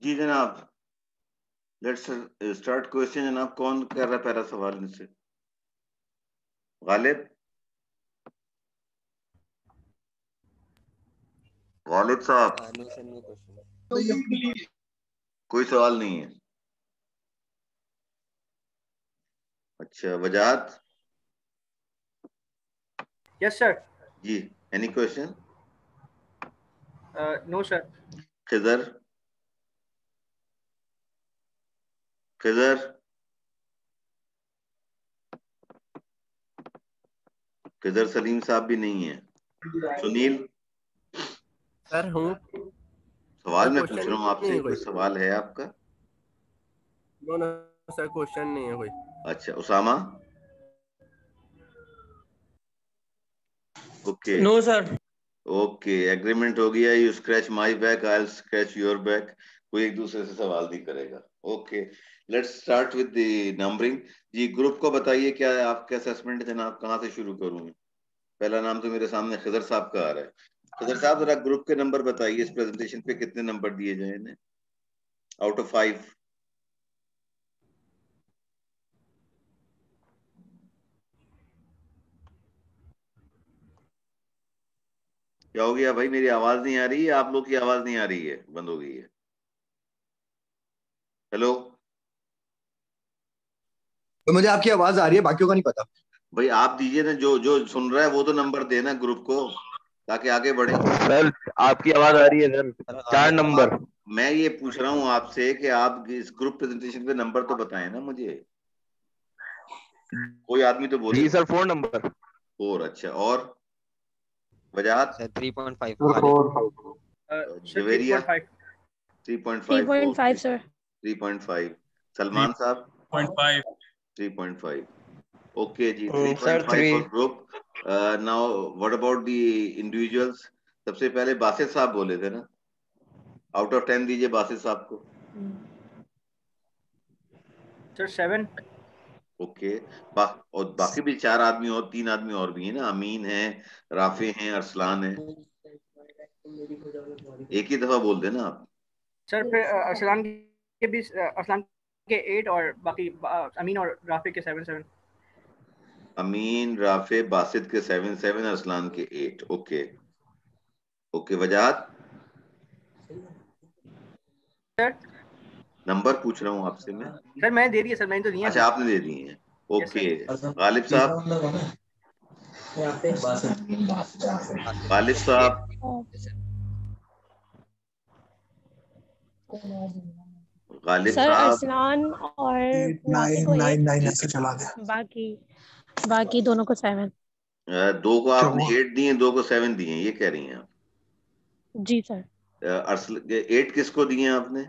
जी जनाब, let's start question. जनाब कौन कर रहा है पहला सवाल इनसे? गालिब, गालिब साहब। कोई सवाल नहीं है। अच्छा, वजाहत। Yes sir. जी, any question? No sir. Khizar, Khizar, Khizar Salim साहब भी नहीं है। सुनील, सर हूँ। सवाल सर मैं पूछ रहा हूँ आपसे, नहीं कोई सवाल है आपका? नो नो सर, क्वेश्चन नहीं है कोई। अच्छा, Usama. Okay no sir. Okay, agreement हो गया। You scratch my back, I will scratch your back. कोई एक दूसरे से सवाल नहीं करेगा। Okay, let's start with the numbering. जी, ग्रुप को बताइए क्या है आपका असेसमेंट जनाब? कहाँ से शुरू करूँ? पहला नाम तो मेरे सामने खिदर साहब का आ रहा है। खिदर साहब जरा ग्रुप के नंबर बताइए, इस प्रेजेंटेशन पे कितने नंबर दिए जाए इन्हें आउट ऑफ 5? क्या हो गया भाई? मेरी आवाज नहीं आ रही है? आप लोग की आवाज नहीं आ रही है, बंद हो गई है। हेलो, तो मुझे आपकी आवाज आ रही है, बाकियों का नहीं पता। भाई आप दीजिए ना, जो जो सुन रहा है वो तो नंबर देना ग्रुप को, ताकि आगे बढ़े। सर आपकी आवाज आ रही है सर। 4 नंबर। मैं ये पूछ रहा हूँ आपसे कि आप इस ग्रुप प्रेजेंटेशन पे नंबर तो बताएं ना मुझे। कोई आदमी तो बोले। जी सर, 4 नंबर। 4। अच्छा, और वजाहत? 3.5। जवेरिया? 3.5। 3.5 सर। 3.5। सलमान साहब? 3.5। 3.5। ओके जी, sir 3.5 for group. Now what about the individuals? सबसे पहले बासित साहब बोले थे ना, आउट ऑफ 10 दीजिए बासित साहब को। सर 7। ओके, और बाकी भी 4 आदमी और 3 आदमी और भी है ना, अमीन है, राफे हैं, अरसलान है। एक ही दफा बोल देना आप। सर फिर अरसलान के भी, अरसलान के 8 और बाकी अमीन और राफे के 7। अमीन, राफे, बासित के 7, अरसलान के 8। ओके ओके, वजाहत? सर नंबर पूछ रहा हूँ आपसे मैं। सर मैंने दे दिया सर, मैंने तो दिया। अच्छा, आपने दे दिए हैं। ओके, गालिब साहब? गालिब साहब? गालिब सर साहब? अरसलान और राफे को 8, ऐसे चला गया। बाकी दोनों को 7। 2 को आपने 8 दिए, 2 को 7 दिए, ये कह रही हैं आप? जी सर। 8 किसको दिए आपने?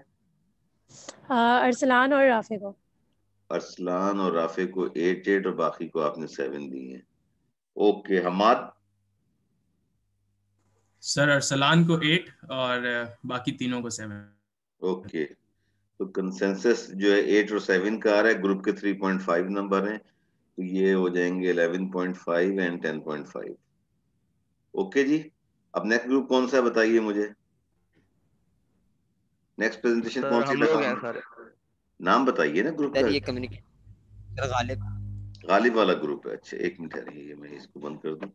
अरसलान और राफे को। अरसलान और राफे को 8 और बाकी को आपने 7 दिए। ओके, हमाद? सर अरसलान को 8 और बाकी तीनों को 7। ओके, तो कंसेंसस जो है 8 और 7 का आ रहा है। ग्रुप के 3.5 नंबर हैं, तो ये हो जाएंगे 11.5 एंड 10.5। ओके जी, अब नेक्स्ट ग्रुप कौन सा है बताइए मुझे। नेक्स्ट प्रेजेंटेशन कौन सर सी हम लोग हैं लगाऊं? सर। नाम बताइए ना ग्रुप सर का। ये कम्युनिकेशन गालिब। गालिब वाला ग्रुप है। अच्छा, एक मिनट ठहरिए, मैं इसको बंद कर दूं।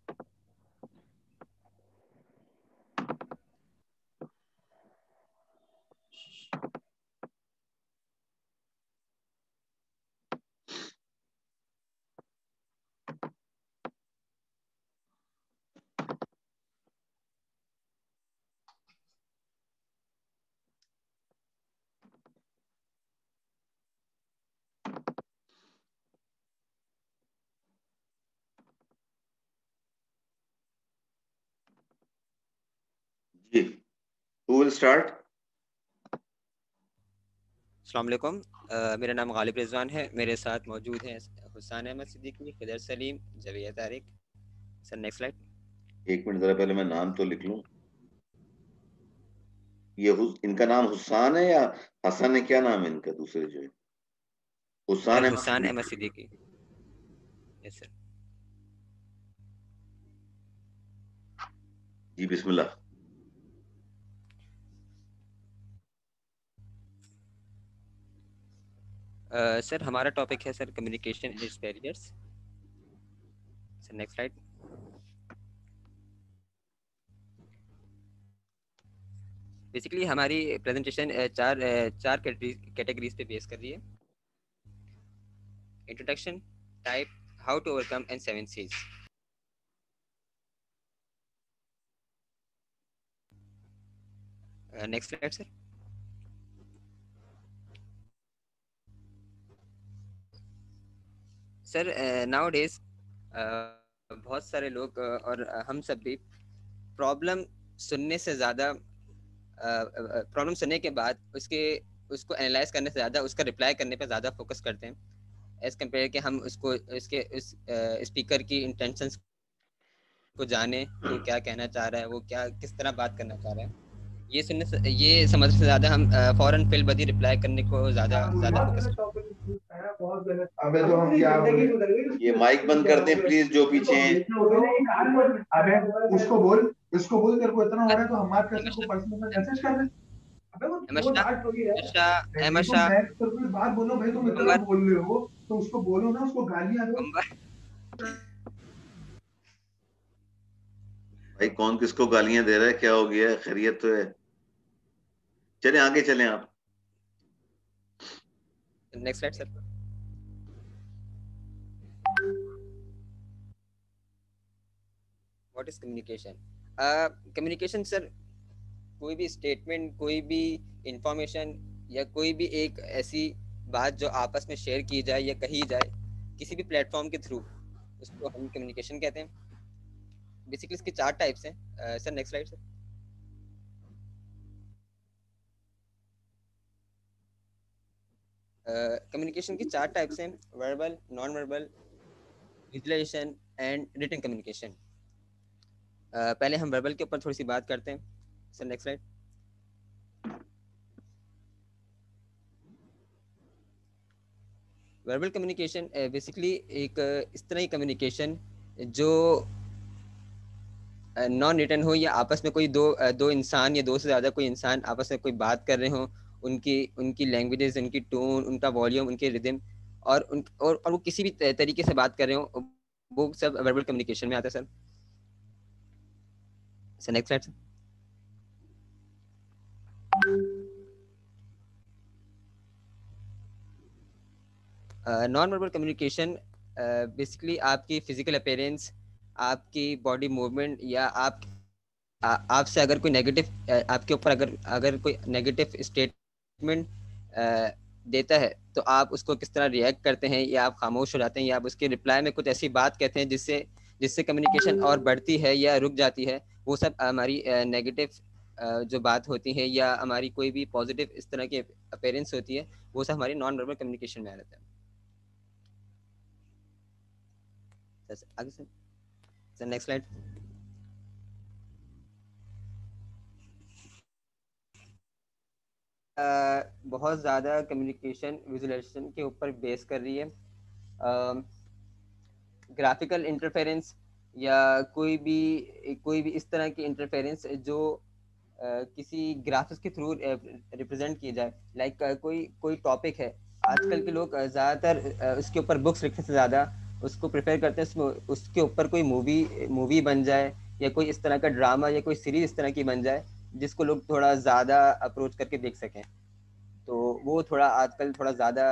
जी, who will start? अस्सलाम वालेकुम। मेरा नाम गालिब रिजवान है। मेरे साथ मौजूद हैं Hussain Ahmed Siddiqui, Khidar Salim, Javeria Tariq. Sir next slide. एक मिनट, जरा पहले मैं नाम तो लिख लूं। ये इनका नाम हुसैन है या हसन है? क्या नाम है इनका दूसरे जो है? Hussain sir Ahmed Hussain Siddiqui. Ahmed Siddiqui. Yes sir. जी बिस्मिल्लाह। सर हमारा टॉपिक है sir communication and it's barriers. Sir next slide. Basically हमारी प्रेजेंटेशन चार कैटेगरीज पे बेस कर रही है। Introduction, type, how to overcome and 7 C's। Next slide sir. Sir nowadays बहुत सारे लोग और हम सब भी प्रॉब्लम सुनने से ज़्यादा प्रॉब्लम सुनने के बाद उसको एनालाइज करने से ज़्यादा उसका रिप्लाई करने पे ज़्यादा फोकस करते हैं एज कम्पेयर कि हम उसको इसके उस स्पीकर की इंटेंशंस को जाने, वो क्या कहना चाह रहा है, वो क्या किस तरह बात करना चाह रहा है। ये समझने से ज़्यादा हम फौरन फिल बदी रिप्लाई करने को ज़्यादा फोकस करते हैं। अबे तो हम क्या ये माइक बंद कर दें प्लीज, जो पीछे हैं। अबे उसको बोल तेरे को इतना हो रहा है तो हमारे कैसे को अहमद पर्सनल मैसेज कर दे। अबे वो शाह, बात थोड़ी है। अहमद तो शाह, मैं तेरे को बात बोलो भाई, तुम इतना अंबर, बोल रहे हो तो उसको बोलो ना, उसको गालियां दो। अंबर। भाई कौन किसको गालियां दे रहा है, क्या हो गया है, खैरियत तो है? चले आगे चलें आप। Next slide sir. What is communication? Communication sir कोई भी स्टेटमेंट, कोई भी इंफॉर्मेशन या कोई भी एक ऐसी बात जो आपस में शेयर की जाए या कही जाए किसी भी प्लेटफॉर्म के थ्रू, उसको हम कम्युनिकेशन कहते हैं। बेसिकली इसके चार टाइप्स हैं। Sir next slide sir. Communication की चार टाइप्स हैं: verbal, non verbal, visualization and written communication. पहले हम वर्बल के ऊपर थोड़ी सी बात करते हैं। Sir next slide. Verbal communication basically एक इस तरह की कम्युनिकेशन जो नॉन रिटन हो, या आपस में कोई दो इंसान या दो से ज़्यादा कोई इंसान आपस में कोई बात कर रहे हो, उनकी उनकी लैंग्वेजेस, उनकी टोन, उनका वॉल्यूम, उनके रिदम और वो किसी भी तरीके से बात कर रहे हो, वो सब वर्बल कम्युनिकेशन में आता है sir. Sir next slide. Non verbal communication basically आपकी फिजिकल अपीयरेंस, आपकी बॉडी मूवमेंट, या आपसे अगर कोई नेगेटिव आपके ऊपर अगर कोई नेगेटिव स्टेटमेंट देता है तो आप उसको किस तरह रिएक्ट करते हैं, या आप खामोश हो जाते हैं, या आप उसके रिप्लाई में कुछ ऐसी बात कहते हैं जिससे कम्युनिकेशन और बढ़ती है या रुक जाती है। वो सब हमारी नेगेटिव जो बात होती है, या हमारी कोई भी पॉजिटिव इस तरह की अपीयरेंस होती है, वो सब हमारी नॉन वर्बल कम्युनिकेशन में आ जाता है। आगे सर नेक्स्ट स्लाइड। बहुत ज़्यादा कम्युनिकेशन विजुअलाइजेशन के ऊपर बेस कर रही है। ग्राफिकल इंटरफेरेंस या कोई भी इस तरह की इंटरफेरेंस जो किसी ग्राफिक्स के थ्रू रिप्रेजेंट की जाए। लाइक कोई टॉपिक है, आजकल के लोग ज़्यादातर उसके ऊपर बुक्स लिखने से ज़्यादा उसको प्रेफर करते हैं उसके ऊपर कोई मूवी बन जाए, या कोई इस तरह का ड्रामा या कोई सीरीज इस तरह की बन जाए जिसको लोग थोड़ा ज़्यादा अप्रोच करके देख सकें। तो वो थोड़ा आजकल थोड़ा ज़्यादा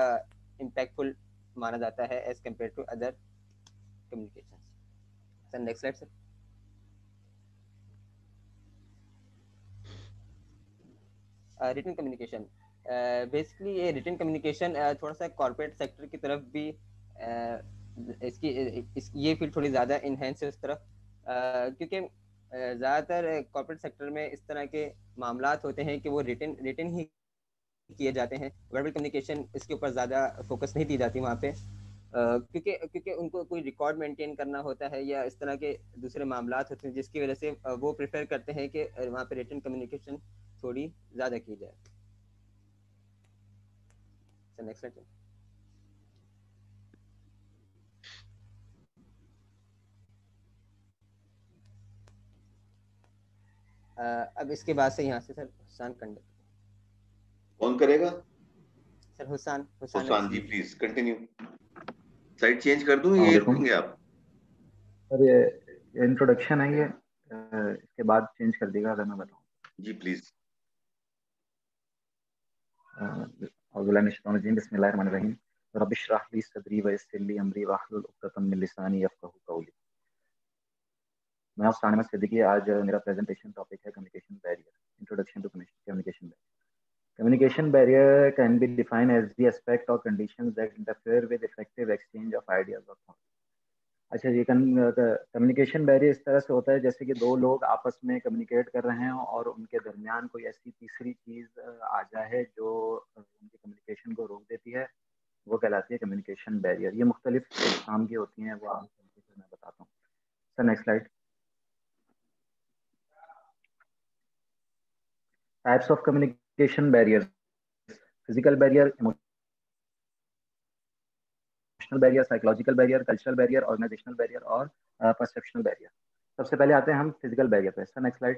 इम्पैक्टफुल माना जाता है as compare to other communication. Sir next slide sir. Written communication basically ये रिटन कम्युनिकेशन थोड़ा सा कॉर्पोरेट सेक्टर की तरफ भी ये फील्ड थोड़ी ज़्यादा इन्हेंस है उस तरफ, क्योंकि ज़्यादातर कॉर्पोरेट सेक्टर में इस तरह के मामलात होते हैं कि वो रिटन ही किए जाते हैं। वर्बल कम्युनिकेशन इसके ऊपर ज़्यादा फोकस नहीं दी जाती वहाँ पे, क्योंकि उनको कोई रिकॉर्ड मेंटेन करना होता है या इस तरह के दूसरे मामलात होते हैं, जिसकी वजह से वो प्रेफर करते हैं कि वहाँ पे रिटन कम्युनिकेशन थोड़ी ज़्यादा की जाए। Next slide. अब इसके बाद से यहाँ से सर हुसैन कंडक्ट। कौन करेगा? Sir Hussain Hussain ji please continue. Side change कर दूं, ये रखेंगे आप? सर ये इंट्रोडक्शन है, ये इसके बाद चेंज कर देगा अगर मैं बताऊं। जी प्लीज। बिस्मिल्लाहिर्रहमानिर्रहीम रब्बि इश्रह ली सदरी व यस्सिर ली अमरी वहलुल उक़दतम मिन लिसानी यफ़क़हू क़ौली। मैं सानिमा सिद्दीकी। आज मेरा प्रेजेंटेशन टॉपिक है communication barrier, introduction to communication barrier. Communication barrier can be defined as the aspect or conditions that interfere with effective exchange of ideas or thoughts. अच्छा, ये कम्युनिकेशन बैरियर इस तरह से होता है जैसे कि दो लोग आपस में कम्युनिकेट कर रहे हैं और उनके दरमियान कोई ऐसी तीसरी चीज आ जाए जो उनकी कम्युनिकेशन को रोक देती है, वो कहलाती है कम्युनिकेशन बैरियर। ये मुख्तलिफ काम की होती हैं, वो आम तरीके से मैं बताता हूँ। Sir next slide. Types of communication barrier: physical barrier, emotional barrier, psychological barrier, cultural barrier, organisational barrier और परसेप्शनल बैरियर। सबसे पहले आते हैं हम फिजिकल बैरियर पे। Sir next slide.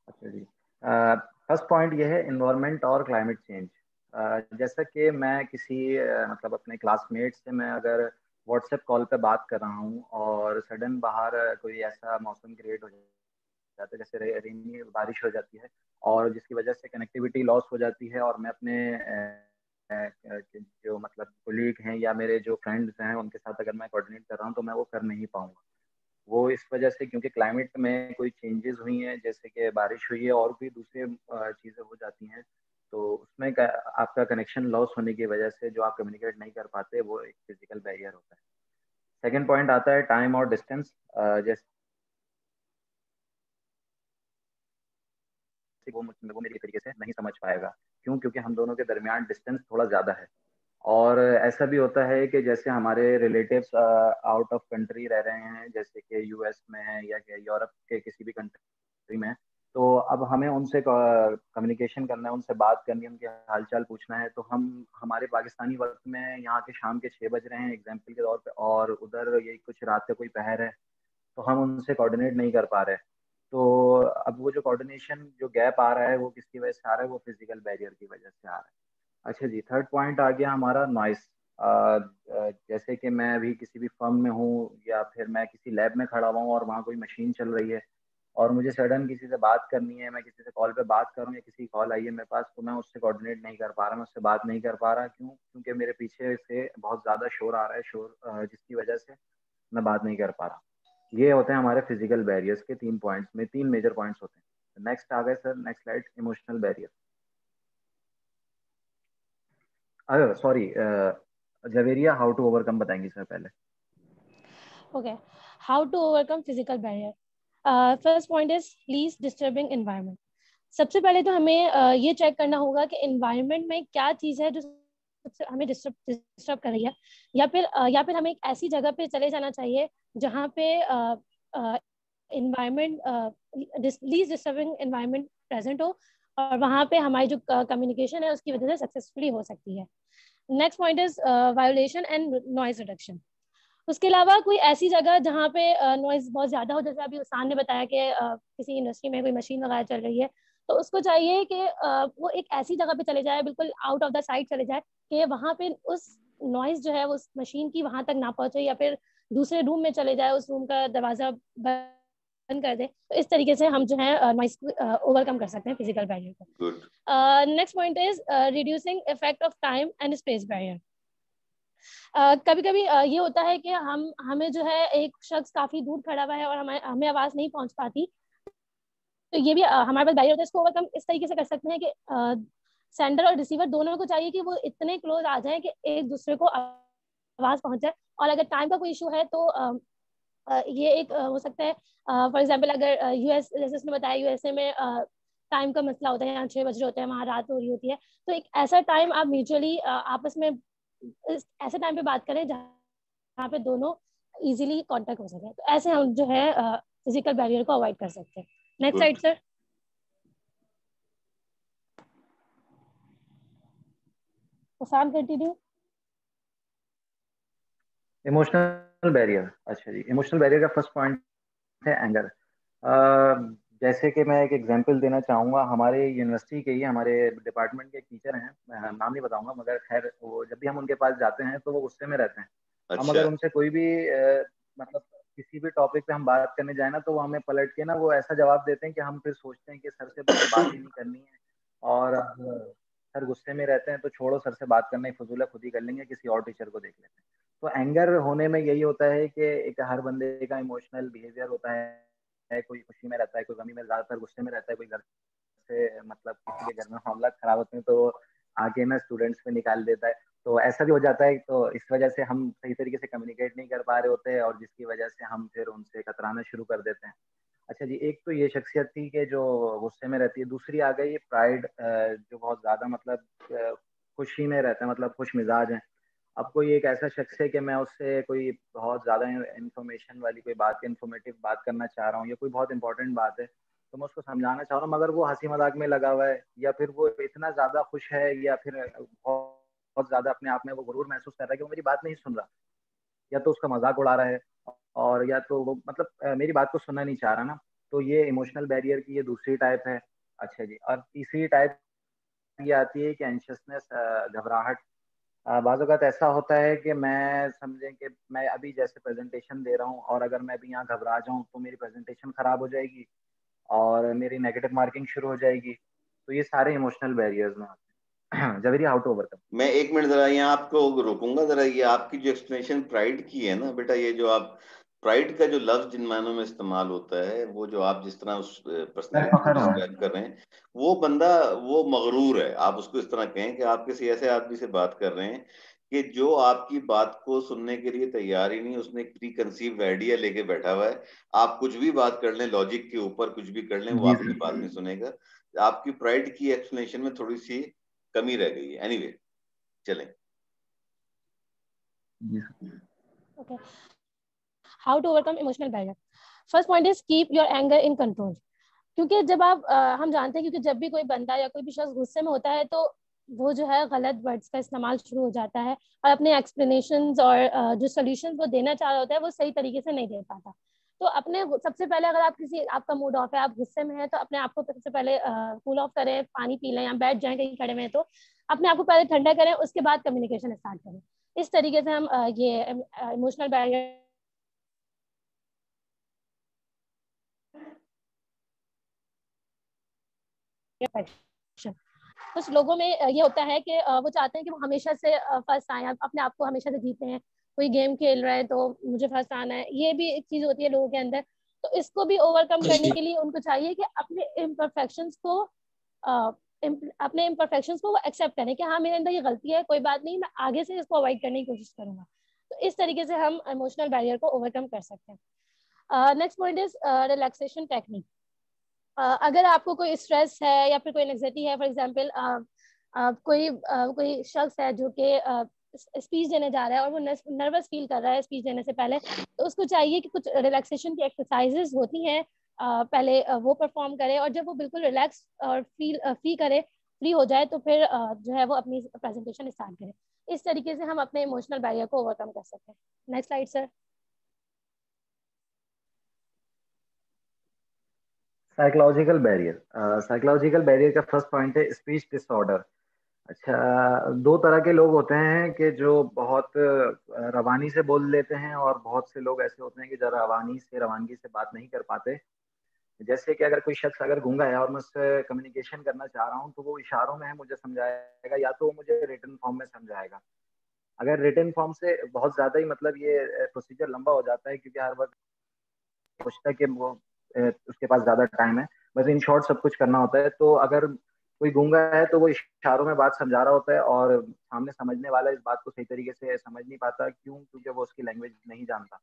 अच्छा जी, फर्स्ट पॉइंट ये है इन्वायरमेंट और क्लाइमेट चेंज। जैसा कि मैं किसी मतलब अपने क्लासमेट से मैं अगर व्हाट्सएप कॉल पे बात कर रहा हूँ और सडन बाहर कोई ऐसा मौसम क्रिएट हो जाता है, जैसे रेनी बारिश हो जाती है और जिसकी वजह से कनेक्टिविटी लॉस हो जाती है, और मैं अपने जो मतलब कोलीग हैं या मेरे जो फ्रेंड्स हैं उनके साथ अगर मैं कोऑर्डिनेट कर रहा हूँ तो मैं वो कर नहीं पाऊंगा। वो इस वजह से क्योंकि क्लाइमेट में कोई चेंजेस हुई हैं, जैसे कि बारिश हुई है और भी दूसरी चीज़ें हो जाती हैं, तो उसमें आपका कनेक्शन लॉस होने की वजह से जो आप कम्युनिकेट नहीं कर पाते, वो एक फिजिकल बैरियर होता है। सेकेंड पॉइंट आता है टाइम और डिस्टेंस। जैसे वो मेरी तरीके से नहीं समझ पाएगा, क्यों? क्योंकि हम दोनों के दरमियान डिस्टेंस थोड़ा ज़्यादा है। और ऐसा भी होता है कि जैसे हमारे रिलेटिव्स आउट ऑफ कंट्री रह रहे हैं, जैसे कि यूएस में है या यूरोप के किसी भी कंट्री में, तो अब हमें उनसे कम्युनिकेशन करना है, उनसे बात करनी है, उनके हालचाल पूछना है, तो हम हमारे पाकिस्तानी वक्त में यहाँ के शाम के 6 बज रहे हैं एग्जाम्पल के तौर पे, और उधर यही कुछ रात का कोई पहर है, तो हम उनसे कोऑर्डिनेट नहीं कर पा रहे। तो अब वो जो कोऑर्डिनेशन जो गैप आ रहा है वो किसकी वजह से आ रहा है? वो फिजिकल बैरियर की वजह से आ रहा है। अच्छा जी, थर्ड पॉइंट आ गया हमारा नॉइस। जैसे कि मैं अभी किसी भी फर्म में हूँ या फिर मैं किसी लैब में खड़ा हुआ हूँ और वहाँ कोई मशीन चल रही है और मुझे सडन किसी से बात करनी है, मैं किसी से कॉल पे बात करूँ या किसी कॉल आई है मेरे पास, तो मैं उससे कोऑर्डिनेट नहीं कर पा रहा, मैं उससे बात नहीं कर पा रहा। क्यों? क्योंकि मेरे पीछे से बहुत ज़्यादा शोर आ रहा है, शोर जिसकी वजह से मैं बात नहीं कर पा रहा। ये होते हैं हमारे फिजिकल बैरियर्स के 3 पॉइंट्स में, 3 मेजर पॉइंट्स होते हैं। नेक्स्ट आ गए sir, next slide, emotional barrier. अरे sorry, Javeria how to overcome बताएंगी सर पहले। Okay, how to overcome physical barrier. First point is least disturbing environment. सबसे पहले तो हमें ये चेक करना होगा कि environment में क्या चीज़ है जो सबसे हमें डिस्टर्ब कर रही है, या फिर हमें एक ऐसी जगह पे चले जाना चाहिए जहाँ पे environment least disturbing environment present हो, और वहाँ पे हमारी जो communication है उसकी वजह से सक्सेसफुली हो सकती है। Next point is violation and noise reduction. उसके अलावा कोई ऐसी जगह जहाँ पे नॉइज बहुत ज्यादा हो, जैसे अभी उस्तान ने बताया कि किसी इंडस्ट्री में कोई मशीन वगैरह चल रही है, तो उसको चाहिए कि वो एक ऐसी जगह पे चले जाए, बिल्कुल आउट ऑफ द साइट चले जाए, कि वहाँ पे उस नॉइज जो है उस मशीन की वहां तक ना पहुंचे, या फिर दूसरे रूम में चले जाए, उस रूम का दरवाजा बंद कर दे। तो इस तरीके से हम जो है नॉइज को ओवरकम कर सकते हैं, फिजिकल बैरियर को। Next point is reducing effect of time and space barrier. कभी कभी ये होता है कि हमें जो है एक शख्स काफी दूर खड़ा हुआ है और हमें आवाज नहीं पहुंच पाती, तो ये भी हमारे पास बैरियर होता है। इसको ओवरकम इस तरीके से कर सकते हैं कि सेंडर और रिसीवर दोनों को चाहिए कि वो इतने क्लोज आ जाए कि एक दूसरे को आवाज पहुंच जाए। और अगर टाइम का कोई इशू है तो ये एक हो सकता है, फॉर एग्जाम्पल अगर यूएस, जैसे उसने बताया यूएसए में टाइम का मसला होता है, यहाँ 6 बज रहे होते हैं, वहाँ रात हो रही होती है, तो एक ऐसा टाइम आप म्यूचुअली आपस में ऐसे टाइम पे बात करें जहाँ पे दोनों इजीली कांटेक्ट हो सके। तो ऐसे हम जो है फिजिकल बैरियर को अवॉइड कर सकते हैं। Next slide sir. आसान कंटिन्यू। इमोशनल बैरियर, अच्छा जी, इमोशनल बैरियर का फर्स्ट पॉइंट है एंगर। जैसे कि मैं एक एग्जांपल देना चाहूँगा, हमारे यूनिवर्सिटी के ही हमारे डिपार्टमेंट के एक टीचर हैं, मैं नाम नहीं बताऊंगा, मगर खैर वो जब भी हम उनके पास जाते हैं तो वो गुस्से में रहते हैं। हम अच्छा। अगर उनसे कोई भी मतलब किसी भी टॉपिक पे हम बात करने जाए ना, तो वो हमें पलट के ना वो ऐसा जवाब देते हैं कि हम फिर सोचते हैं कि सर से तो बात ही नहीं करनी है, और अब सर गुस्से में रहते हैं तो छोड़ो, सर से बात करना ही फजूल है, खुद ही कर लेंगे, किसी और टीचर को देख लेते हैं। तो एंगर होने में यही होता है कि एक हर बंदे का इमोशनल बिहेवियर होता है, कोई खुशी में रहता है, कोई गमी में, ज्यादातर गुस्से में रहता है, कोई घर से मतलब किसी के घर में मामला खराब होते हैं तो वो आके ना स्टूडेंट्स पे निकाल देता है। तो ऐसा भी हो जाता है, तो इस वजह से हम सही तरीके से कम्युनिकेट नहीं कर पा रहे होते हैं, और जिसकी वजह से हम फिर उनसे कतराना शुरू कर देते हैं। अच्छा जी, एक तो ये शख्सियत थी कि जो गुस्से में रहती है। दूसरी आ गई प्राइड, जो बहुत ज्यादा मतलब खुशी में रहता है, मतलब खुश मिजाज है। अब कोई एक ऐसा शख्स है कि मैं उससे कोई बहुत ज्यादा इंफॉर्मेशन वाली कोई बात, इंफॉर्मेटिव बात करना चाह रहा हूँ, या कोई बहुत इंपॉर्टेंट बात है, तो मैं उसको समझाना चाह रहा हूँ, मगर वो हंसी मजाक में लगा हुआ है, या फिर वो इतना ज्यादा खुश है, या फिर बहुत बहुत ज्यादा अपने आप में वो गुरूर महसूस कर रहा है कि वो मेरी बात नहीं सुन रहा, या तो उसका मजाक उड़ा रहा है, और या तो वो मतलब मेरी बात को सुनना नहीं चाह रहा ना। तो ये इमोशनल बैरियर की ये दूसरी टाइप है। अच्छा जी, और तीसरी टाइप ये आती है कि एंशियसनेस, घबराहट। बाज़ औक़ात ऐसा होता है कि मैं समझें कि मैं अभी जैसे प्रेजेंटेशन दे रहा हूँ, और अगर मैं अभी यहाँ घबरा जाऊँ तो मेरी प्रेजेंटेशन खराब हो जाएगी और मेरी नेगेटिव मार्किंग शुरू हो जाएगी। तो ये सारे इमोशनल बैरियर्स में आते हैं। Javeri, how to overcome. मैं एक मिनट जरा यहाँ आपको रोकूंगा जरा। ये आपकी जो एक्सप्लेनेशन प्राइड की है ना बेटा, ये जो आप प्राइड का जो लफ्ज जिन मायनों में इस्तेमाल होता है, वो जो आप जिस तरह उस पर्सनैलिटी को डिस्क्राइब कर रहे हैं, वो बंदा वो मगरूर है। आप उसको इस तरह कहें कि आप किसी ऐसे आदमी से बात कर रहे हैं कि जो आपकी बात को सुनने के लिए तैयार ही नहीं, उसने एक प्री कंसीव्ड आइडिया लेके बैठा हुआ है। आप कुछ भी बात कर लें, लॉजिक के ऊपर कुछ भी कर लें, वो जी आपकी बात नहीं सुनेगा। आपकी प्राइड की एक्सप्लेनेशन में थोड़ी सी कमी रह गई है। एनीवे, चलें। Okay. How to overcome emotional barrier? First point is keep your anger in control. क्योंकि जब आप हम जानते हैं, क्योंकि जब भी कोई बंदा या कोई भी शख्स गुस्से में होता है तो वो जो है गलत वर्ड्स का इस्तेमाल शुरू हो जाता है, और अपने एक्सप्लेनेशंस और जो सोल्यूशन वो देना चाह रहा होता है वो सही तरीके से नहीं दे पाता। तो अपने सबसे पहले, अगर आप किसी आपका मूड ऑफ है, आप गुस्से में हैं, तो अपने आप को सबसे पहले कूल ऑफ करें, पानी पी लें या बैठ जाएं कहीं खड़े में, तो अपने आप को पहले ठंडा करें, उसके बाद कम्युनिकेशन स्टार्ट करें। इस तरीके से हम ये इमोशनल बैरियर कुछ लोगों में ये होता है कि वो चाहते हैं कि वो हमेशा से फर्स्ट आए, अपने आप को हमेशा से जीते हैं। कोई गेम खेल रहा है तो मुझे फर्स्ट आना है, ये भी एक चीज होती है लोगों के अंदर। तो इसको भी ओवरकम करने के लिए उनको चाहिए कि अपने इम्परफेक्शंस को वो एक्सेप्ट करें कि हाँ, मेरे अंदर ये गलती है, कोई बात नहीं, मैं आगे से इसको अवॉइड करने की कोशिश करूंगा। तो इस तरीके से हम इमोशनल बैरियर को ओवरकम कर सकते हैं। Next point is relaxation technique. अगर आपको कोई स्ट्रेस है या फिर कोई एंग्जाइटी है, फॉर एग्जांपल कोई शख्स है जो कि स्पीच देने जा रहा है और वो नर्वस फील कर रहा है स्पीच देने से पहले, तो उसको चाहिए कि कुछ रिलैक्सेशन की एक्सरसाइजेस होती हैं, पहले वो परफॉर्म करे, और जब वो बिल्कुल रिलैक्स और फ्री हो जाए तो फिर जो है वो अपनी प्रेजेंटेशन स्टार्ट करे। इस तरीके से हम अपने इमोशनल बैरियर को ओवरकम कर सकते हैं। Next slide sir. Psychological barrier का फर्स्ट पॉइंट है स्पीच डिसऑर्डर। अच्छा, दो तरह के लोग होते हैं कि जो बहुत रवानी से बोल लेते हैं, और बहुत से लोग ऐसे होते हैं कि जो रवानगी से बात नहीं कर पाते। जैसे कि अगर कोई शख्स अगर गूंगा है और मैं उससे कम्युनिकेशन करना चाह रहा हूँ, तो वो इशारों में है मुझे समझाएगा, या तो वो मुझे रिटन फॉर्म में समझाएगा। अगर रिटन फॉर्म से बहुत ज्यादा ही मतलब ये प्रोसीजर लंबा हो जाता है, क्योंकि हर वक्त सोचता है कि वो उसके पास ज्यादा टाइम है, बस इन शॉर्ट सब कुछ करना होता है। तो अगर कोई गूंगा है तो वो इशारों में बात समझा रहा होता है, और सामने समझने वाला इस बात को सही तरीके से समझ नहीं पाता। क्यों? क्योंकि वो उसकी लैंग्वेज नहीं जानता।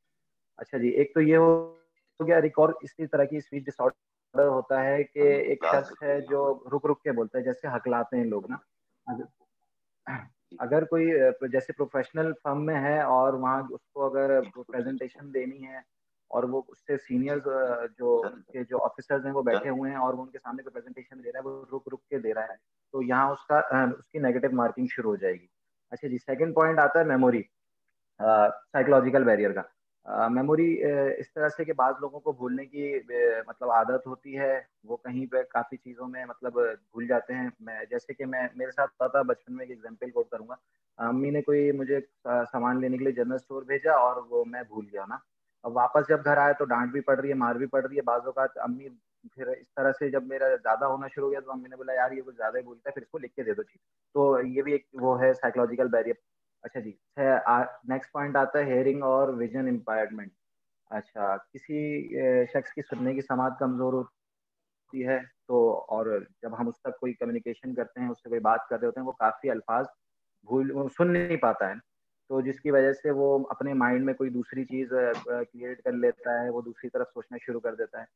अच्छा जी, एक तो ये हो गया। एक और इसी तरह की स्पीच डिसऑर्डर होता है कि एक शख्स है जो रुक रुक के बोलता है, जैसे हकलाते हैं लोग ना। अगर कोई जैसे प्रोफेशनल फर्म में है और वहाँ उसको अगर प्रेजेंटेशन देनी है, और वो उससे सीनियर्स जो ऑफिसर्स हैं वो बैठे हुए हैं, और वो उनके सामने कोई प्रेजेंटेशन दे रहा है, वो रुक रुक के दे रहा है, तो यहाँ उसकी नेगेटिव मार्किंग शुरू हो जाएगी। अच्छा जी, सेकंड पॉइंट आता है मेमोरी। साइकोलॉजिकल बैरियर का। मेमोरी इस तरह से कि बाज़ लोगों को भूलने की मतलब आदत होती है, वो कहीं पे काफ़ी चीज़ों में मतलब भूल जाते हैं। मैं जैसे कि मैं मेरे साथ हुआ था बचपन में, एक एग्जांपल कोट करूँगा। अम्मी ने कोई मुझे सामान लेने के लिए जनरल स्टोर भेजा और वो मैं भूल गया ना। अब वापस जब घर आया तो डाँट भी पड़ रही है, मार भी पड़ रही है। बाज़ औक़ात अम्मी फिर इस तरह से जब मेरा ज़्यादा होना शुरू हो गया तो अम्मी ने बोला, यार ये कुछ ज़्यादा ही बोलता है, फिर इसको लिख के दे दो चीज़। तो ये भी एक वो है साइकोलॉजिकल बैरियर। अच्छा जी, नेक्स्ट पॉइंट आता है हेयरिंग और विजन इम्पेयरमेंट। अच्छा, किसी शख्स की सुनने की समात कमज़ोर होती है, तो और जब हम उस तक कोई कम्युनिकेशन करते हैं, उससे कोई बात कर रहे होते हैं, वो काफ़ी अल्फाज वो सुन नहीं पाता है। तो जिसकी वजह से वो अपने माइंड में कोई दूसरी चीज़ क्रिएट कर लेता है, वो दूसरी तरफ सोचना शुरू कर देता है।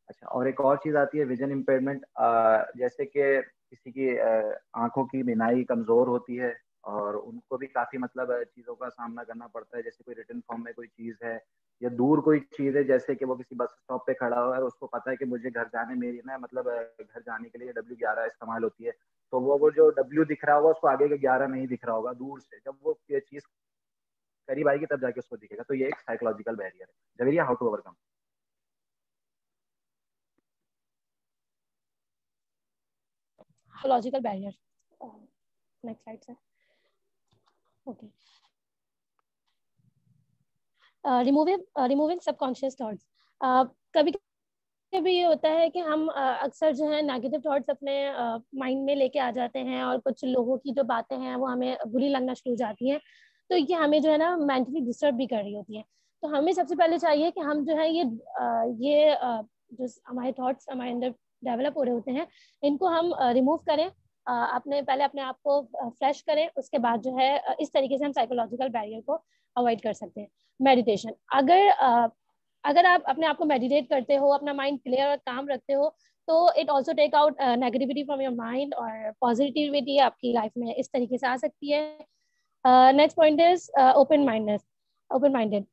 अच्छा, और एक और चीज़ आती है विजन इम्पेयरमेंट, जैसे कि किसी की आँखों की बीनाई कमज़ोर होती है और उनको भी काफ़ी मतलब चीज़ों का सामना करना पड़ता है। जैसे कोई रिटन फॉर्म में कोई चीज़ है या दूर कोई चीज़ है, जैसे कि वो किसी बस स्टॉप पे खड़ा हुआ है और उसको पता है कि मुझे घर जाने मेरी ना मतलब घर जाने के लिए W11 इस्तेमाल होती है। तो वो जो W दिख रहा होगा उसको आगे का 11 नहीं दिख रहा होगा दूर से। जब वो ये चीज़ करीब आएगी तब जाके उसको दिखेगा। तो ये एक साइकोलॉजिकल बैरियर है। Javeria, how to overcome? Logical barrier. Next slide sir. Okay, removing subconscious thoughts. कभी कभी ये होता है कि हम अक्सर जो है नेगेटिव थॉट्स अपने माइंड में लेके आ जाते हैं और कुछ लोगों की जो बातें हैं वो हमें बुरी लगना शुरू हो जाती हैं, तो ये हमें जो है ना मेंटली डिस्टर्ब भी कर रही होती है। तो हमें सबसे पहले चाहिए कि हम जो है जो हमारे थॉट्स हमारे अंदर डेवलप हो रहे होते हैं, इनको हम रिमूव करें। अपने पहले अपने आप को फ्रेश करें, उसके बाद जो है इस तरीके से हम साइकोलॉजिकल बैरियर को अवॉइड कर सकते हैं। मेडिटेशन, अगर आप अपने आप को मेडिटेट करते हो, अपना माइंड क्लियर और काम रखते हो, तो it also take out negativity from your mind और पॉजिटिविटी आपकी लाइफ में इस तरीके से आ सकती है। Next point is open minded.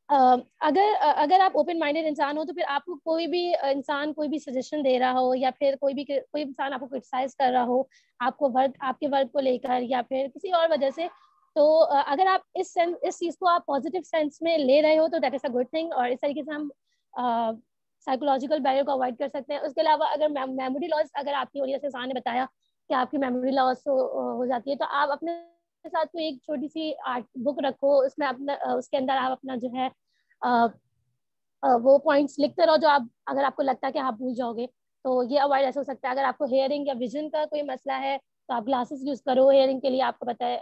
अगर आप ओपन माइंडेड इंसान हो तो फिर आपको कोई भी इंसान कोई भी सजेशन दे रहा हो या फिर कोई इंसान आपको क्रिटिसाइज कर रहा हो आपके वर्क को लेकर या फिर किसी और वजह से, तो अगर आप इस चीज को आप पॉजिटिव सेंस में ले रहे हो तो that is a good thing, और इस तरीके से हम साइकोलॉजिकल बैरियर को अवॉइड कर सकते हैं। उसके अलावा अगर मेमोरी लॉस अगर आपकी हो रही है, जैसे ने बताया कि आपकी मेमोरी लॉस हो जाती है, तो आप अपने साथ कोई एक छोटी सी आर्ट बुक रखो, उसमें अपना उसके अंदर आप अपना जो है वो पॉइंट्स लिखते रहो जो आप अगर आपको लगता है कि आप भूल जाओगे, तो ये अवॉइड ऐसा हो सकता है। अगर आपको हेयरिंग या विजन का कोई मसला है तो आप ग्लासेस यूज करो। हेयरिंग के लिए आपको पता है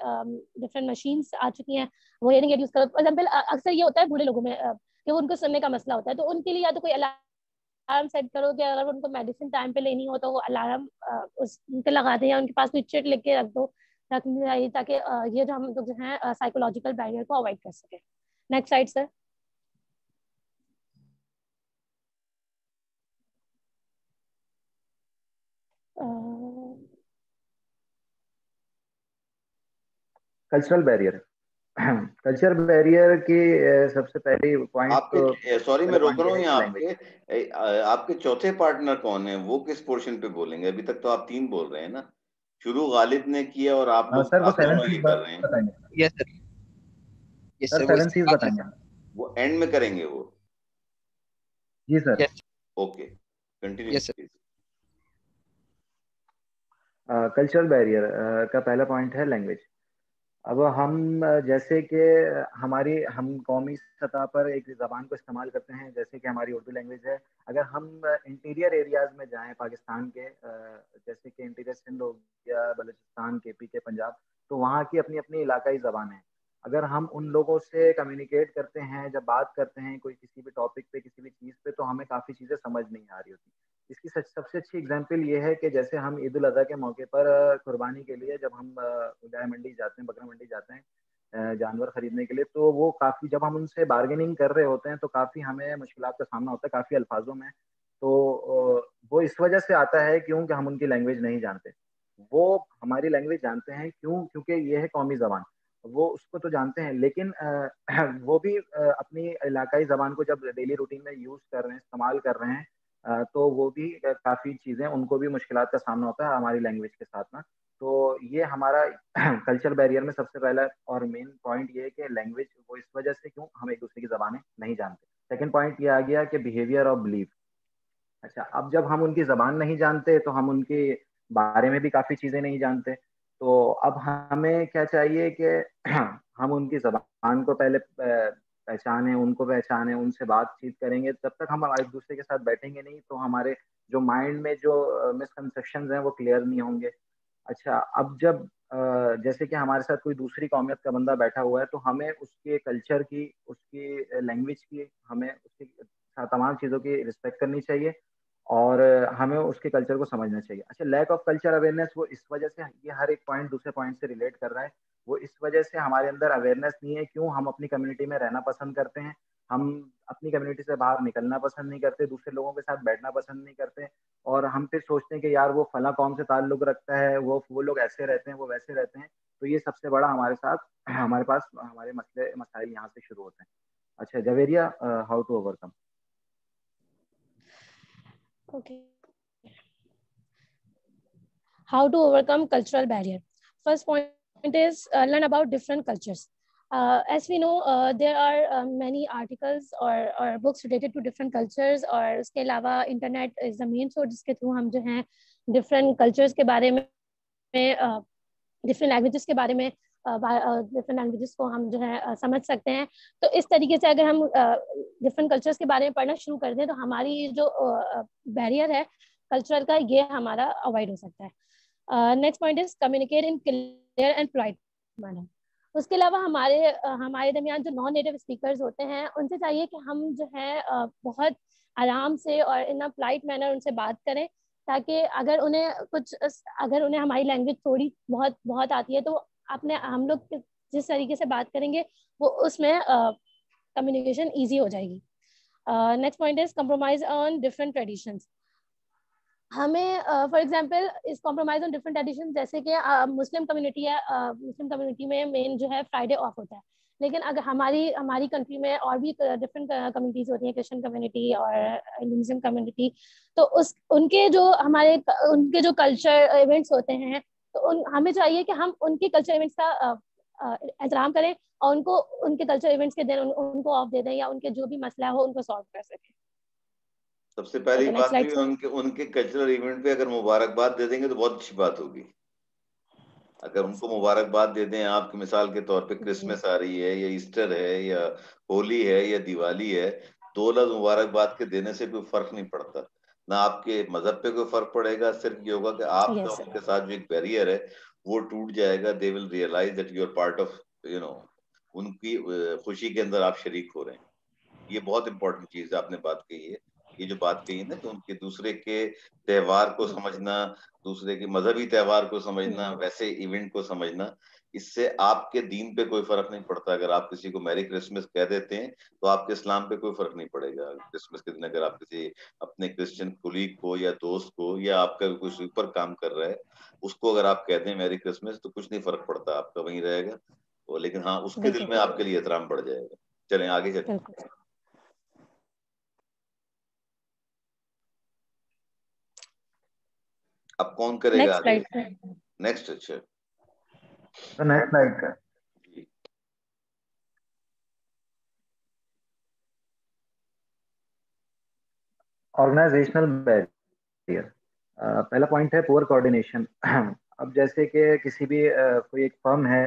डिफरेंट मशीन्स आ चुकी हैं, वो हेयरिंग एड यूज करो। फॉर एग्जाम्पल अक्सर ये होता है बूढ़े लोगों में कि उनको सुनने का मसला होता है, तो उनके लिए या तो कोई अलार्म सेट करो कि अगर उनको मेडिसिन टाइम पे लेनी हो तो वो अलार्म उनके लगा दें या उनके पास कोई चिट लिख के रखनी चाहिए, ताकि ये जो हम लोग जो है साइकोलॉजिकल बैरियर को अवॉइड कर सके। Next side sir. Cultural barrier. Culture barrier की सबसे पहली पॉइंट आपके सॉरी मैं रोक रहा हूँ यहाँ आपके चौथे पार्टनर कौन है, वो किस पोर्शन पे बोलेंगे? अभी तक तो आप 3 बोल रहे हैं ना, शुरू गालिब ने किया और आप लोग सर वो आप दोनों ये कर रहे हैं। बताएंगे। Yes sir, yes sir sir, वो 7 चीज बताएंगे। वो एंड में करेंगे वो। जी sir. Yes okay, continue yes sir. Please. Cultural barrier का पहला पॉइंट है लैंग्वेज। अब हम जैसे कि हम कौमी सतह पर एक ज़बान को इस्तेमाल करते हैं, जैसे कि हमारी उर्दू लैंग्वेज है। अगर हम इंटीरियर एरियाज में जाएं पाकिस्तान के, जैसे कि इंटीरियर सिंध हो गया, बलूचिस्तान, KP के, पंजाब, तो वहाँ की अपनी अपनी इलाकाई ज़बान है। अगर हम उन लोगों से कम्युनिकेट करते हैं, जब बात करते हैं कोई किसी भी टॉपिक पे, किसी भी चीज़ पे, तो हमें काफ़ी चीज़ें समझ नहीं आ रही होती। इसकी सबसे अच्छी एग्जांपल ये है कि जैसे हम ईद उल अज़हा के मौके पर कुर्बानी के लिए जब हम गाय मंडी जाते हैं, बकरा मंडी जाते हैं जानवर खरीदने के लिए, तो वो काफ़ी जब हम उनसे बार्गेनिंग कर रहे होते हैं तो काफ़ी हमें मुश्किलात का सामना होता है, काफ़ी अल्फाजों में। तो वो इस वजह से आता है क्योंकि हम उनकी लैंग्वेज नहीं जानते। वो हमारी लैंग्वेज जानते हैं, क्योंकि ये है कौमी ज़बान, वो उसको तो जानते हैं, लेकिन वो भी अपनी इलाकाई ज़बान को जब डेली रूटीन में यूज़ कर रहे हैं, इस्तेमाल कर रहे हैं, तो वो भी काफ़ी चीज़ें उनको भी मुश्किलात का सामना होता है हमारी लैंग्वेज के साथ ना। तो ये हमारा कल्चर बैरियर में सबसे पहला और मेन पॉइंट ये है कि लैंग्वेज, वो इस वजह से क्यों हम एक दूसरे की ज़बानें नहीं जानते। सेकंड पॉइंट ये आ गया कि बिहेवियर और बिलीफ। अच्छा, अब जब हम उनकी ज़बान नहीं जानते तो हम उनके बारे में भी काफ़ी चीज़ें नहीं जानते। तो अब हमें क्या चाहिए कि हम उनकी ज़बान को पहले पहचानें, उनको पहचानें, उनसे बातचीत करेंगे। जब तक हम एक दूसरे के साथ बैठेंगे नहीं तो हमारे जो माइंड में जो मिसकंसेप्शंस हैं वो क्लियर नहीं होंगे। अच्छा, अब जब जैसे कि हमारे साथ कोई दूसरी कौमियत का बंदा बैठा हुआ है तो हमें उसके कल्चर की, उसकी लैंग्वेज की, हमें उसकी तमाम चीज़ों की रिस्पेक्ट करनी चाहिए और हमें उसके कल्चर को समझना चाहिए। अच्छा, लैक ऑफ कल्चर अवेयरनेस, वो इस वजह से, ये हर एक पॉइंट दूसरे पॉइंट से रिलेट कर रहा है, वो इस वजह से हमारे अंदर अवेयरनेस नहीं है। क्यों? हम अपनी कम्युनिटी में रहना पसंद करते हैं, हम अपनी कम्युनिटी से बाहर निकलना पसंद नहीं करते, दूसरे लोगों के साथ बैठना पसंद नहीं करते, और हम फिर सोचते हैं कि यार वो फला कौम से ताल्लुक रखता है, वो लोग ऐसे रहते हैं, वो वैसे रहते हैं। तो ये सबसे बड़ा हमारे साथ, हमारे पास हमारे मसले मसाइल यहाँ से शुरू होते हैं। अच्छा Javeria, how to overcome? Okay. How to overcome cultural barrier? First point is learn about different cultures. As we know, there are many articles or books related to different cultures, और उसके अलावा internet is the main source जिसके through हम जो हैं different cultures के बारे में, different languages के बारे में, डिफरेंट लैंग्वेजेस को हम जो है समझ सकते हैं। तो इस तरीके से अगर हम डिफरेंट कल्चर्स के बारे में पढ़ना शुरू कर दें तो हमारी जो बैरियर है कल्चरल का, ये हमारा अवॉइड हो सकता है। Next point is communicate in clear and polite manner. उसके अलावा हमारे दरमियान जो नॉन नेटिव स्पीकर्स होते हैं उनसे चाहिए कि हम जो है बहुत आराम से और इन अ पोलाइट मैनर उनसे बात करें, ताकि अगर उन्हें हमारी लैंग्वेज थोड़ी बहुत बहुत आती है तो हम लोग जिस तरीके से बात करेंगे वो उसमें कम्युनिकेशन ईजी हो जाएगी। Next point is compromise on different traditions. हमें फॉर एग्जांपल इस कॉम्प्रोमाइज ऑन डिफरेंट ट्रेडिशंस, जैसे कि मुस्लिम कम्युनिटी है, मुस्लिम कम्युनिटी में मेन जो है फ्राइडे ऑफ होता है, लेकिन अगर हमारी कंट्री में और भी डिफरेंट कम्युनिटीज होती हैं, क्रिश्चियन कम्युनिटी और हिंदुइज्म कम्युनिटी, तो उनके जो कल्चर इवेंट्स होते हैं तो हमें चाहिए कि हम उनके कल्चर इवेंट्स का एहतराम करें और उनको उनके कल्चर इवेंट्स के दिन उनको ऑफ दे दें या उनके जो भी मसला हो उनको सॉल्व कर सकें। सबसे पहली बात भी उनके कल्चरल इवेंट पे अगर मुबारकबाद दे देंगे तो बहुत अच्छी बात होगी। अगर उनको मुबारकबाद दे दें, आपकी मिसाल के तौर पे क्रिसमस आ रही है या ईस्टर है या होली है या दिवाली है, दो लफ्ज मुबारकबाद के देने से कोई फर्क नहीं पड़ता, ना आपके मजहब पे कोई फर्क पड़ेगा। सिर्फ ये होगा कि आपका उनके साथ जो एक बैरियर है वो टूट जाएगा। They will realise that you are part of, उनकी खुशी के अंदर आप शरीक हो रहे हैं। ये बहुत इंपॉर्टेंट चीज है आपने बात कही है। ये जो बात कही है ना कि उनके दूसरे के त्योहार को समझना, दूसरे के मजहबी त्योहार को समझना, वैसे इवेंट को समझना, इससे आपके दीन पे कोई फर्क नहीं पड़ता। अगर आप किसी को मैरी क्रिसमस कह देते हैं तो आपके इस्लाम पे कोई फर्क नहीं पड़ेगा। क्रिसमस के दिन अगर आप किसी अपने क्रिश्चियन कुलीग को या दोस्त को या आपका कोई सुपर काम कर रहा है उसको अगर आप कहते हैं मैरी क्रिसमस तो कुछ नहीं फर्क पड़ता, आपका वहीं रहेगा वो। लेकिन हाँ, उसके दिल में आपके लिए एहतराम बढ़ जाएगा। चलें आगे चलें। अब कौन करेगा आगे? नेक्स्ट। अच्छा, नेक्स्ट स्लाइड का ऑर्गेनाइजेशनल बैरियर। पहला पॉइंट है पुअर कोऑर्डिनेशन। अब जैसे कि किसी भी कोई एक फर्म है,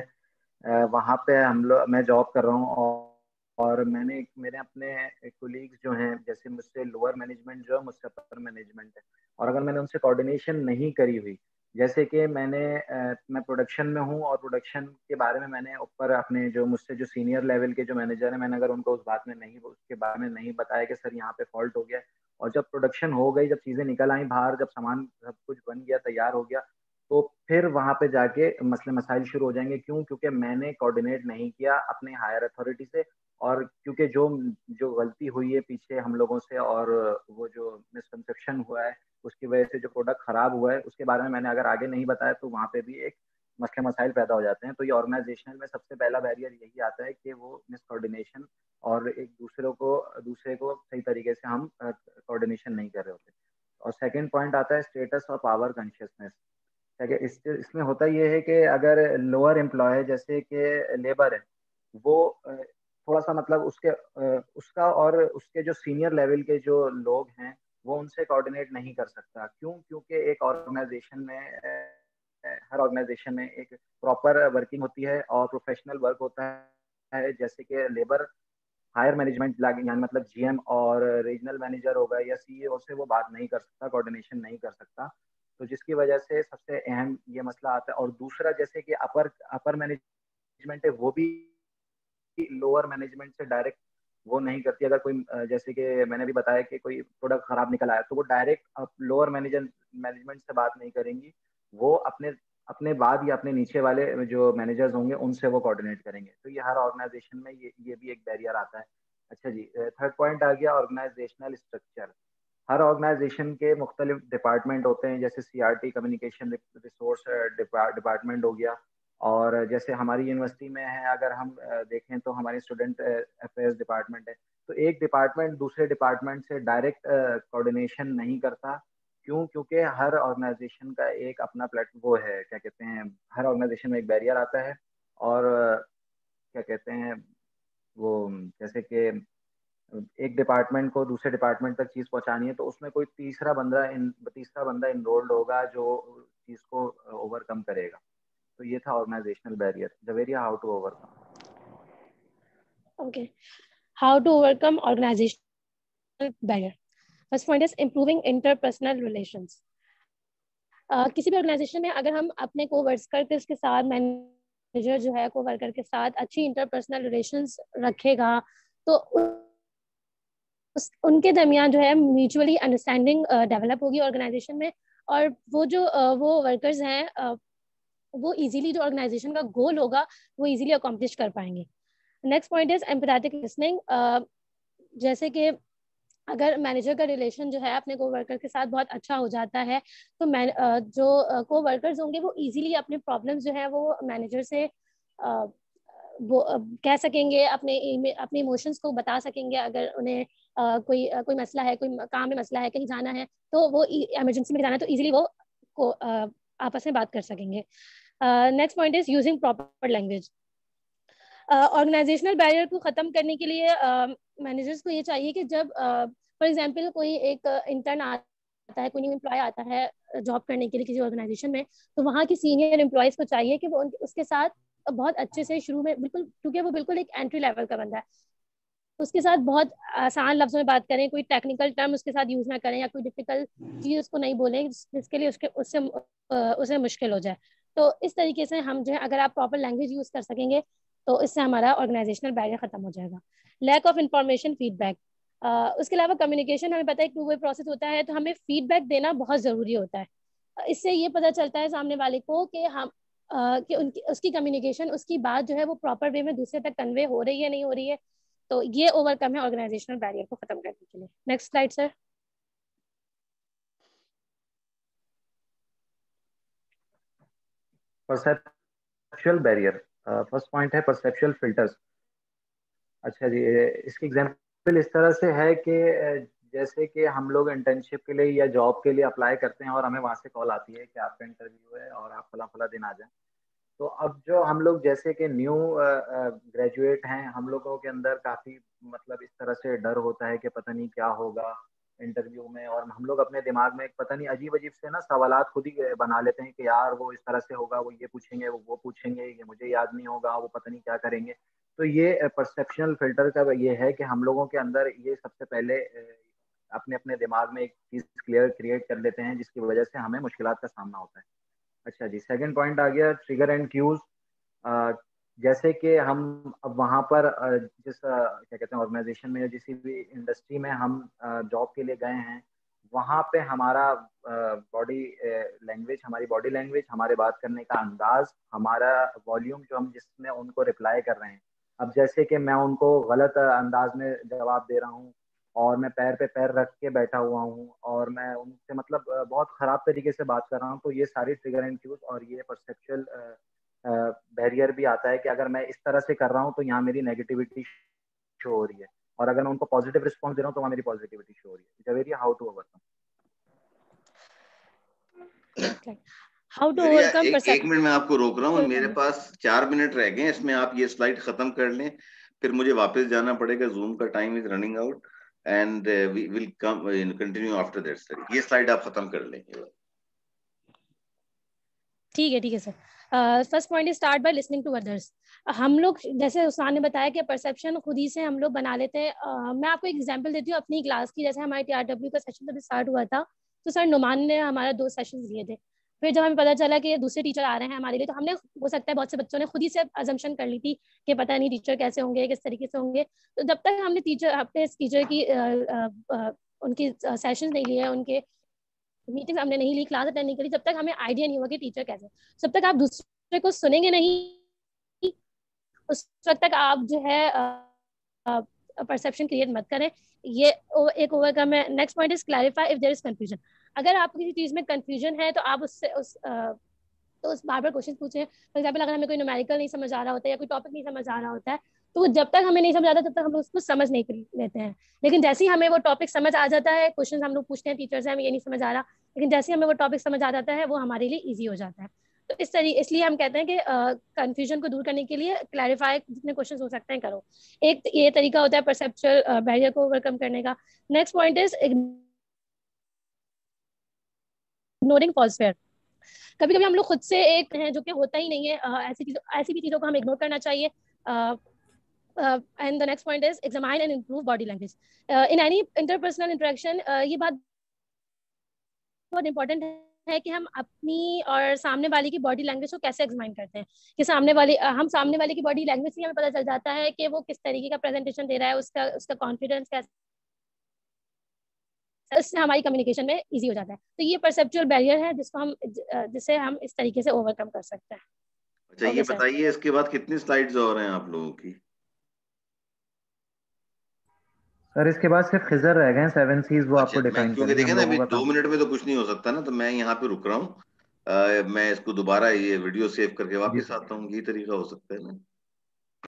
वहाँ पे मैं जॉब कर रहा हूँ और मेरे अपने कोलीग्स जो हैं, जैसे मुझसे लोअर मैनेजमेंट जो है, मुझसे अपर मैनेजमेंट है, और अगर मैंने उनसे कोऑर्डिनेशन नहीं करी हुई, जैसे कि मैं प्रोडक्शन में हूँ और प्रोडक्शन के बारे में मैंने ऊपर अपने जो मुझसे जो सीनियर लेवल के जो मैनेजर है, मैंने अगर उनको उसके बारे में नहीं बताया कि सर यहाँ पे फॉल्ट हो गया, और जब प्रोडक्शन हो गई, जब चीज़ें निकल आई बाहर, जब सामान सब कुछ बन गया, तैयार हो गया, तो फिर वहां पे जाके मसले मसाइल शुरू हो जाएंगे। क्यों? क्योंकि मैंने कोऑर्डिनेट नहीं किया अपने हायर अथॉरिटी से, और क्योंकि जो जो गलती हुई है पीछे हम लोगों से और वो जो मिसकंसेप्शन हुआ है उसकी वजह से जो प्रोडक्ट खराब हुआ है उसके बारे में मैंने अगर आगे नहीं बताया तो वहाँ पे भी एक मसले मसाइल पैदा हो जाते हैं। तो ये ऑर्गेनाइजेशनल में सबसे पहला बैरियर यही आता है कि वो मिसकोऑर्डिनेशन और एक दूसरे को सही तरीके से हम कोऑर्डिनेशन नहीं कर रहे होते। और सेकंड पॉइंट आता है स्टेटस और पावर कॉन्शियसनेस। क्या इसमें होता ये है कि अगर लोअर एम्प्लॉय है जैसे कि लेबर है, वो थोड़ा सा मतलब उसका और उसके जो सीनियर लेवल के जो लोग हैं वो उनसे कोऑर्डिनेट नहीं कर सकता। क्यों? क्योंकि एक ऑर्गेनाइजेशन में हर ऑर्गेनाइजेशन में एक प्रॉपर वर्किंग होती है और प्रोफेशनल वर्क होता है। जैसे कि लेबर हायर मैनेजमेंट यानी मतलब जीएम और रीजनल मैनेजर होगा या सीईओ से वो बात नहीं कर सकता, कोऑर्डिनेशन नहीं कर सकता। तो जिसकी वजह से सबसे अहम ये मसला आता है। और दूसरा जैसे कि अपर मैनेजमेंट है वो भी लोअर मैनेजमेंट से डायरेक्ट वो नहीं करती। अगर कोई जैसे कि मैंने भी बताया कि कोई प्रोडक्ट खराब निकल आया तो वो डायरेक्ट लोअर मैनेजमेंट से बात नहीं करेंगी, वो अपने अपने बाद या अपने नीचे वाले जो मैनेजर्स होंगे उनसे वो कोऑर्डिनेट करेंगे। तो ये हर ऑर्गेनाइजेशन में ये भी एक बैरियर आता है। अच्छा जी, थर्ड पॉइंट आ गया ऑर्गेनाइजेशनल स्ट्रक्चर। हर ऑर्गेनाइजेशन के मुख्तलिफ डिपार्टमेंट होते हैं, जैसे सीआरटी कम्युनिकेशन रिसोर्स डिपार्टमेंट हो गया। और जैसे हमारी यूनिवर्सिटी में है, अगर हम देखें तो हमारी स्टूडेंट अफेयर्स डिपार्टमेंट है। तो एक डिपार्टमेंट दूसरे डिपार्टमेंट से डायरेक्ट कोऑर्डिनेशन नहीं करता। क्यों? क्योंकि हर ऑर्गेनाइजेशन का एक अपना वो है, क्या कहते हैं, हर ऑर्गेनाइजेशन में एक बैरियर आता है। और क्या कहते हैं वो, जैसे कि एक डिपार्टमेंट को दूसरे डिपार्टमेंट तक चीज पहुंचानी है तो उसमें कोई तीसरा बंदा इनरोल्ड होगा जो चीज को ओवरकम करेगा। तो ये था organisational barrier. Javeria, how to overcome? Okay, how to overcome organizational barrier. First point is improving interpersonal relations. किसी भी ऑर्गेनाइजेशन में अगर हम अपने को-वर्कर के साथ, मैनेजर जो है को-वर्कर के साथ अच्छी इंटरपर्सनल रिलेशंस रखेगा तो उनके दरमियान जो है म्यूचुअली अंडरस्टैंडिंग डेवलप होगी ऑर्गेनाइजेशन में। और वो वर्कर्स हैं वो इजीली जो ऑर्गेनाइजेशन का गोल होगा वो इजीली अकॉम्प्लिश कर पाएंगे। Next point is empathetic listening. जैसे कि अगर मैनेजर का रिलेशन जो है अपने को वर्कर के साथ बहुत अच्छा हो जाता है तो जो को वर्कर्स होंगे वो इजीली अपने प्रॉब्लम्स जो है वो मैनेजर से वो कह सकेंगे, अपने इमोशंस को बता सकेंगे। अगर उन्हें कोई मसला है, कोई काम में मसला है, कहीं जाना है तो वो इमरजेंसी में जाना है तो इजीली वो आपस में बात कर सकेंगे। Next point is using proper language. Organisational barrier को ख़त्म करने के लिए मैनेजर्स को ये चाहिए कि जब फॉर एग्जांपल कोई एक इंटर्न आता है, कोई न्यू एम्प्लॉय आता है जॉब करने के लिए किसी ऑर्गेनाइजेशन में, तो वहाँ की सीनियर एम्प्लॉयज़ को चाहिए कि वो उसके साथ बहुत अच्छे से शुरू में बिल्कुल, क्योंकि वो बिल्कुल एक एंट्री लेवल का बंदा है, उसके साथ बहुत आसान लफ्जों में बात करें, कोई टेक्निकल टर्म उसके साथ यूज ना करें या कोई डिफिकल्ट चीज उसको नहीं बोलें जिसके लिए उससे मुश्किल हो जाए। तो इस तरीके से हम जो है अगर आप प्रॉपर लैंग्वेज यूज कर सकेंगे तो इससे हमारा ऑर्गेनाइजेशनल बैरियर खत्म हो जाएगा। Lack of information feedback. उसके अलावा कम्युनिकेशन, हमें पता है टू वे प्रोसेस होता है तो हमें फीडबैक देना बहुत ज़रूरी होता है। इससे ये पता चलता है सामने वाले को कि हम कि उसकी कम्युनिकेशन, उसकी बात जो है वो प्रॉपर वे में दूसरे तक कन्वे हो रही है, नहीं हो रही है। तो ये ओवरकम है ऑर्गेनाइजेशनल बैरियर को खत्म करने के लिए। Next slide sir. Perceptual barrier. First point है परसेप्चुअल फिल्टर्स। अच्छा जी, इसकी एग्जांपल इस तरह से है कि जैसे कि हम लोग इंटर्नशिप के लिए या जॉब के लिए अप्लाई करते हैं और हमें वहां से कॉल आती है कि आपका इंटरव्यू है और आप फला फला दिन आ जाएं। तो अब जो हम लोग जैसे कि न्यू ग्रेजुएट हैं, हम लोगों के अंदर काफी मतलब इस तरह से डर होता है कि पता नहीं क्या होगा इंटरव्यू में। और हम लोग अपने दिमाग में एक पता नहीं अजीब अजीब से ना सवालात खुद ही बना लेते हैं कि यार वो इस तरह से होगा, वो ये पूछेंगे, वो पूछेंगे, ये मुझे याद नहीं होगा, वो पता नहीं क्या करेंगे। तो ये परसेप्शनल फिल्टर का ये है कि हम लोगों के अंदर ये सबसे पहले अपने अपने दिमाग में एक चीज क्रिएट कर लेते हैं जिसकी वजह से हमें मुश्किलात का सामना होता है। अच्छा जी, सेकंड पॉइंट आ गया ट्रिगर एंड क्यूज। जैसे कि हम अब वहाँ पर क्या कहते हैं ऑर्गेनाइजेशन में या किसी भी इंडस्ट्री में हम जॉब के लिए गए हैं, वहाँ पे हमारा बॉडी लैंग्वेज, हमारी बॉडी लैंग्वेज, हमारे बात करने का अंदाज, हमारा वॉल्यूम जो हम जिसमें उनको रिप्लाई कर रहे हैं। अब जैसे कि मैं उनको गलत अंदाज में जवाब दे रहा हूँ और मैं पैर पे पैर रख के बैठा हुआ हूँ और मैं उनसे मतलब बहुत खराब तरीके से बात कर रहा हूँ, तो ये सारी ट्रिगर एंड क्यूज और ये परसेप्चुअल बैरियर भी आता है कि अगर मैं इस तरह से कर रहा हूँ तो यहाँ मेरी नेगेटिविटी शो हो रही है, और अगर मैं उनको पॉजिटिव रिस्पॉन्स दे रहा हूँ तो वहाँ मेरी पॉजिटिविटी शो हो रही है। Javeria, how to overcome? How to मेरिया, ओवरकम एक परसेप्शन। मिनट में आपको रोक रहा हूँ, मेरे पास 4 मिनट रह गए हैं, इसमें आप ये स्लाइड खत्म कर लें, फिर मुझे वापस जाना पड़ेगा, जूम का time is running out and we will come continue after that study. ये स्लाइड आप खत्म कर लें। ठीक है sir. First point is start by listening to others. हम लोग जैसे उस्मान ने बताया कि परसेप्शन खुद ही से हम लोग बना लेते हैं। मैं आपको एक एग्जांपल देती हूँ अपनी क्लास की। जैसे हमारे टीआरडब्ल्यू का सेशन जब स्टार्ट हुआ था तो सर नुमान ने हमारा 2 सेशंस लिए थे। फिर जब हमें पता चला कि दूसरे टीचर आ रहे हैं हमारे लिए, तो हमने, हो सकता है बहुत से बच्चों ने खुद ही से अजम्पशन कर ली थी कि पता नहीं टीचर कैसे होंगे, किस तरीके से होंगे। तो जब तक हमने अपने टीचर की उनकी सेशन नहीं लिए, उनके मीटिंग हमने नहीं ली, क्लास अटेंड नहीं करी, जब तक हमें आइडिया नहीं हुआ कि टीचर कैसे। जब तक आप दूसरे को सुनेंगे नहीं, उस वक्त तक आप जो है परसेप्शन क्रिएट मत करें। ये एक ओवरकम है। Next point is clarify if there is confusion. अगर आपको किसी चीज में कंफ्यूजन है तो आप उस बार बार क्वेश्चन पूछें। फॉर एग्जाम्पल, अगर हमें कोई न्यूमेरिकल नहीं समझ आ रहा होता है या कोई टॉपिक नहीं समझ आ रहा होता है, तो जब तक हमें नहीं समझ आता तब तक हम लोग उसको समझ नहीं लेते हैं। लेकिन जैसे ही हमें वो टॉपिक समझ आ जाता है, क्वेश्चन हम लोग पूछते हैं टीचर से, हमें ये नहीं समझ आ रहा, लेकिन जैसे ही हमें वो टॉपिक समझ आ जाता है वो हमारे लिए ईजी हो जाता है। तो इसलिए हम कहते हैं कि कंफ्यूजन को दूर करने के लिए क्लैरिफाई जितने क्वेश्चन हो सकते हैं करो। एक ये तरीका होता है परसेप्चुअल बैरियर को ओवरकम करने का। Next point is ignoring false fear. कभी कभी हम लोग खुद से एक हैं जो कि होता ही नहीं है। ऐसी भी चीजों को हम इग्नोर करना चाहिए। And the next point is examine and improve body language in any interpersonal interaction. ये बात बहुत इंपॉर्टेंट है कि हम अपनी और सामने वाले की बॉडी लैंग्वेज को कैसे एग्जामाइन करते हैं। कि हम सामने वाले की बॉडी लैंग्वेज से हमें पता चल जाता है कि वो किस तरीके का प्रेजेंटेशन दे रहा है, उसका कॉन्फिडेंस कैसा, इससे हमारी कम्युनिकेशन में इजी हो जाता है। तो ये परसेप्चुअल बैरियर है जिसे हम इस तरीके से ओवरकम कर सकते हैं। अच्छा, ये बताइए इसके बाद कितनी स्लाइड्स और हैं आप लोगों की? सर इसके बाद सिर्फ खिजर रह गए हैं, 7 C's, वो आपको डिफाइन क्योंकि करने देखें ना, अभी हैं। 2 मिनट में तो कुछ नहीं हो सकता ना, तो मैं यहाँ पे रुक रहा हूँ। मैं इसको दोबारा ये वीडियो सेव करके वापस आता हूँ, यही तरीका हो सकता है ना।